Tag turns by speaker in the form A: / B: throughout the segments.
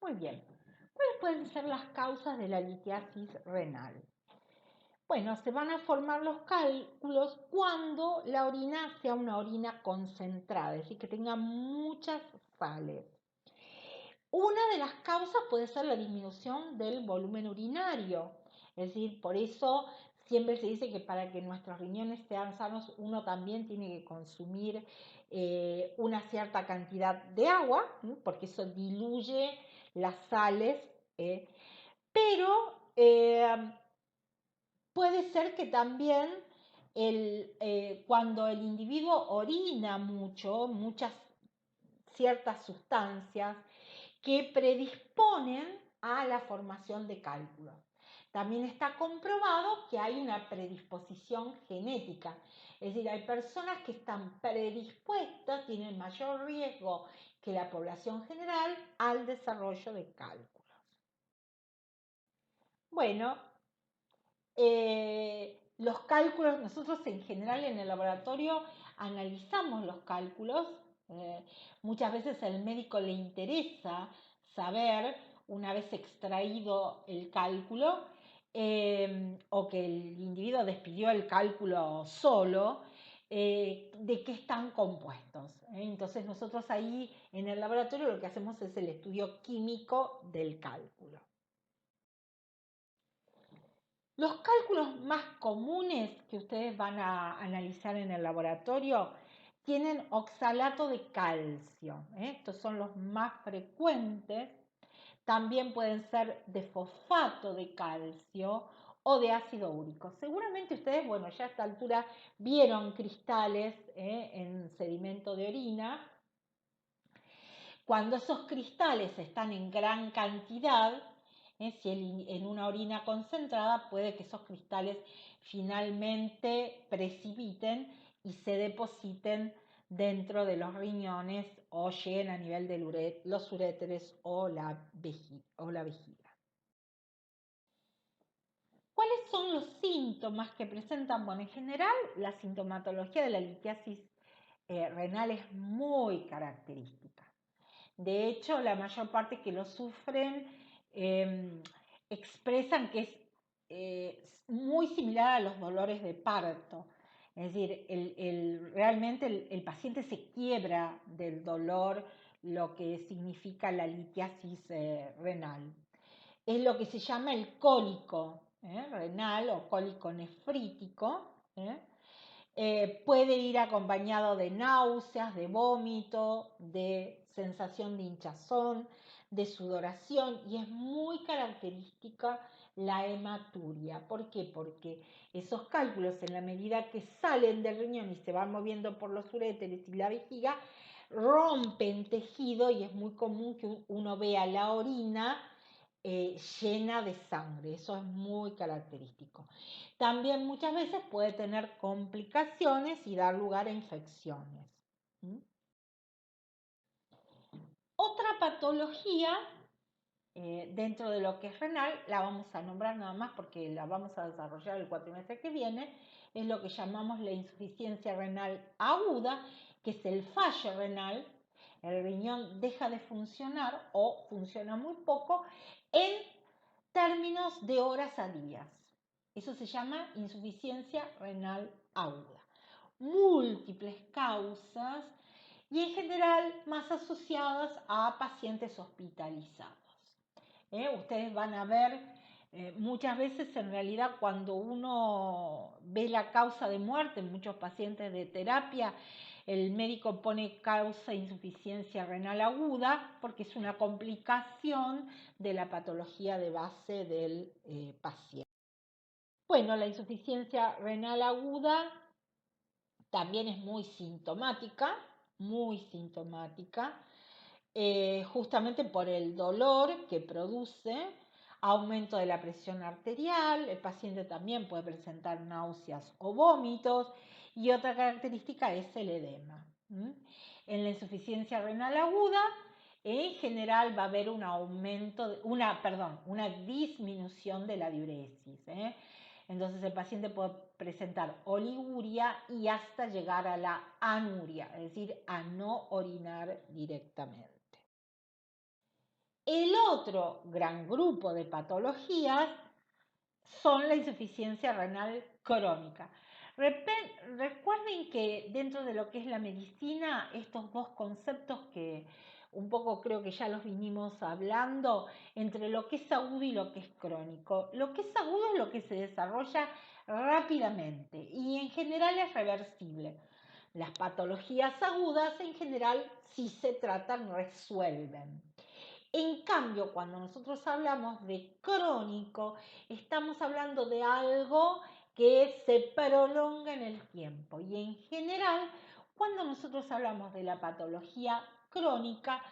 A: Muy bien. ¿Cuáles pueden ser las causas de la litiasis renal? Bueno, se van a formar los cálculos cuando la orina sea una orina concentrada, es decir, que tenga muchas sales. Una de las causas puede ser la disminución del volumen urinario, es decir, por eso siempre se dice que para que nuestros riñones sean sanos, uno también tiene que consumir una cierta cantidad de agua, porque eso diluye las sales, pero puede ser que también cuando el individuo orina mucho, muchas ciertas sustancias que predisponen a la formación de cálculos. También está comprobado que hay una predisposición genética, es decir, hay personas que están predispuestas, tienen mayor riesgo que la población general al desarrollo de cálculos. Bueno, los cálculos, nosotros en general en el laboratorio analizamos los cálculos. Muchas veces al médico le interesa saber, una vez extraído el cálculo, o que el individuo despidió el cálculo solo, de qué están compuestos. Entonces nosotros ahí en el laboratorio lo que hacemos es el estudio químico del cálculo. Los cálculos más comunes que ustedes van a analizar en el laboratorio tienen oxalato de calcio. Estos son los más frecuentes. También pueden ser de fosfato de calcio o de ácido úrico. Seguramente ustedes, bueno, ya a esta altura vieron cristales en sedimento de orina. Cuando esos cristales están en gran cantidad, si en una orina concentrada, puede que esos cristales finalmente precipiten y se depositen dentro de los riñones o lleguen a nivel de los uréteres o la vejiga. ¿Cuáles son los síntomas que presentan? Bueno, en general, la sintomatología de la litiasis renal es muy característica. De hecho, la mayor parte que lo sufren expresan que es muy similar a los dolores de parto. Es decir, realmente el paciente se quiebra del dolor, lo que significa la litiasis renal. Es lo que se llama el cólico renal o cólico nefrítico. Puede ir acompañado de náuseas, de vómito, de sensación de hinchazón, de sudoración, y es muy característica la hematuria. ¿Por qué? Porque esos cálculos, en la medida que salen del riñón y se van moviendo por los uréteres y la vejiga, rompen tejido y es muy común que uno vea la orina llena de sangre. Eso es muy característico. También muchas veces puede tener complicaciones y dar lugar a infecciones. Otra patología dentro de lo que es renal, la vamos a nombrar nada más porque la vamos a desarrollar el cuatrimestre que viene, es lo que llamamos la insuficiencia renal aguda, que es el fallo renal. El riñón deja de funcionar o funciona muy poco en términos de horas a días. Eso se llama insuficiencia renal aguda. Múltiples causas y en general más asociadas a pacientes hospitalizados. Ustedes van a ver muchas veces en realidad cuando uno ve la causa de muerte en muchos pacientes de terapia, el médico pone causa insuficiencia renal aguda porque es una complicación de la patología de base del paciente. Bueno, la insuficiencia renal aguda también es muy sintomática, justamente por el dolor que produce, aumento de la presión arterial, el paciente también puede presentar náuseas o vómitos y otra característica es el edema. En la insuficiencia renal aguda, en general va a haber una disminución de la diuresis. Entonces el paciente puede presentar oliguria y hasta llegar a la anuria, es decir, a no orinar directamente. El otro gran grupo de patologías son la insuficiencia renal crónica. Recuerden que dentro de lo que es la medicina, estos dos conceptos que un poco creo que ya los vinimos hablando, entre lo que es agudo y lo que es crónico. Lo que es agudo es lo que se desarrolla rápidamente y en general es reversible. Las patologías agudas en general, si se tratan, resuelven. En cambio, cuando nosotros hablamos de crónico, estamos hablando de algo que se prolonga en el tiempo. Y en general, cuando nosotros hablamos de la patología crónica,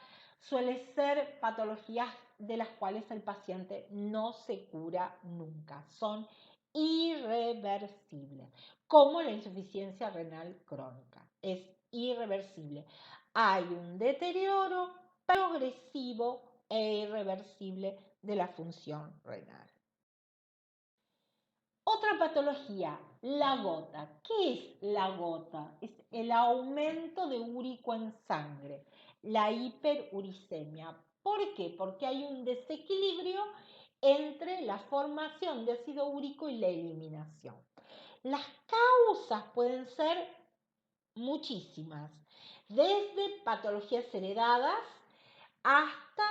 A: suele ser patologías de las cuales el paciente no se cura nunca. Son irreversibles, como la insuficiencia renal crónica. Es irreversible. Hay un deterioro progresivo e irreversible de la función renal. Otra patología, la gota. ¿Qué es la gota? Es el aumento de úrico en sangre, la hiperuricemia. ¿Por qué? Porque hay un desequilibrio entre la formación de ácido úrico y la eliminación. Las causas pueden ser muchísimas, desde patologías heredadas hasta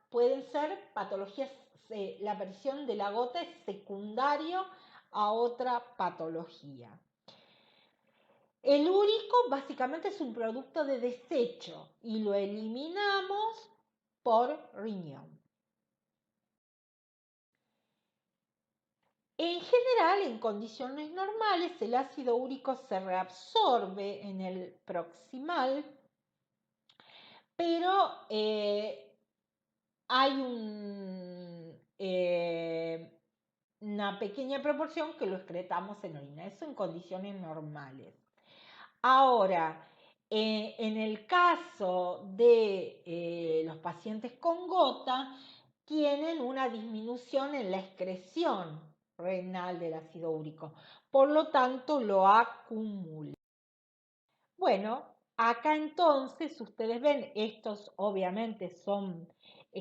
A: pueden ser patologías, la aparición de la gota es secundario a otra patología. El úrico básicamente es un producto de desecho y lo eliminamos por riñón. En general, en condiciones normales, el ácido úrico se reabsorbe en el proximal, pero hay una pequeña proporción que lo excretamos en orina, eso en condiciones normales. Ahora, en el caso de los pacientes con gota, tienen una disminución en la excreción renal del ácido úrico, por lo tanto lo acumulan. Bueno, acá entonces ustedes ven, estos obviamente son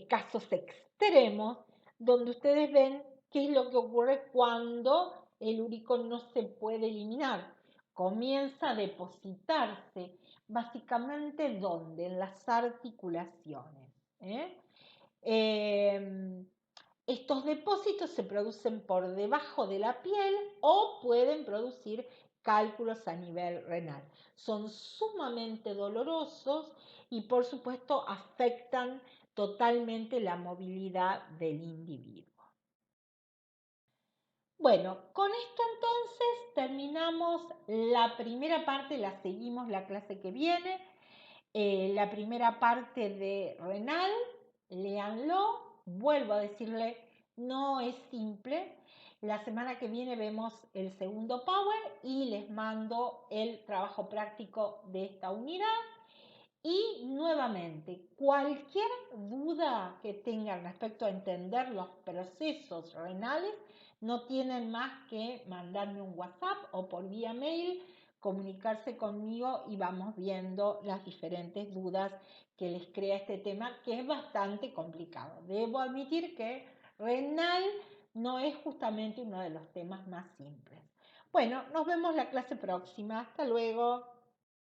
A: casos extremos, donde ustedes ven qué es lo que ocurre cuando el úrico no se puede eliminar. Comienza a depositarse, básicamente, ¿dónde? En las articulaciones. Estos depósitos se producen por debajo de la piel o pueden producir cálculos a nivel renal. Son sumamente dolorosos y por supuesto afectan totalmente la movilidad del individuo. Bueno, con esto entonces terminamos la primera parte, la seguimos la clase que viene. La primera parte de renal, léanlo, vuelvo a decirle, no es simple. La semana que viene vemos el segundo power y les mando el trabajo práctico de esta unidad. Y nuevamente, cualquier duda que tengan respecto a entender los procesos renales, no tienen más que mandarme un WhatsApp o por vía mail, comunicarse conmigo y vamos viendo las diferentes dudas que les crea este tema, que es bastante complicado. Debo admitir que renal no es justamente uno de los temas más simples. Bueno, nos vemos la clase próxima. Hasta luego.